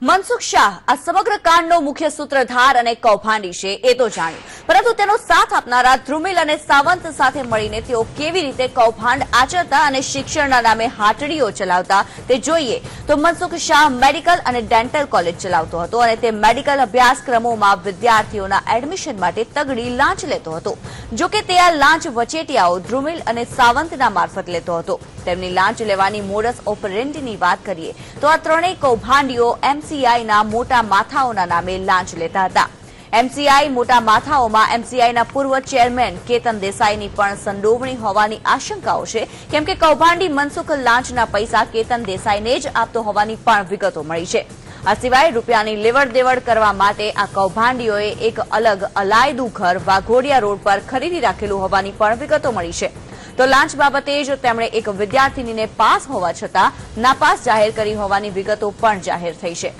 મનસુખ શાહ આ સમગ્ર કાંડનો મુખ્ય સૂત્રધાર અને કૌભાંડી છે એ તો જાણ્યું, પરંતુ તેનો સાથ આપનારા ધ્રુમિલ અને સાવંત સાથે મળીને તેઓ કેવી રીતે કૌભાંડ આચરતા અને શિક્ષણના નામે હાટડીઓ ચલાવતા તે જોઈએ તો મનસુખ શાહ મેડિકલ અને ડેન્ટલ કોલેજ ચલાવતો હતો અને તે મેડિકલ અભ્યાસક્રમોમાં વિદ્યાર્થીઓના એડમિશન માટે તગડી લાંચ લેતો હતો। જો કે તે આ લાંચ વચેટિયાઓ ધ્રુમિલ અને સાવંતના મારફત લેતો હતો। તેમની લાંચ લેવાની મોડસ ઓપરેન્ડીની વાત કરીએ તો આ ત્રણેય કૌભાંડીઓ એમસીઆઈના મોટા માથાઓના નામે લાંચ લેતા હતા। એમસીઆઈ મોટા માથાઓમાં એમસીઆઈના પૂર્વ ચેરમેન કેતન દેસાઈની પણ સંડોવણી હોવાની આશંકાઓ છે, કેમ કે કૌભાંડી મનસુખ લાંચના પૈસા કેતન દેસાઈને જ આપતો હોવાની પણ વિગતો મળી છે। આ સિવાય રૂપિયાની લેવડ દેવડ કરવા માટે આ કૌભાંડીઓએ એક અલગ અલાયદું ઘર વાઘોડિયા રોડ પર ખરીદી રાખેલું હોવાની પણ વિગતો મળી છે। તો લાંચ બાબતે જ તેમણે એક વિદ્યાર્થીનીને પાસ હોવા છતાં નાપાસ જાહેર કરી હોવાની વિગતો પણ જાહેર થઈ છે।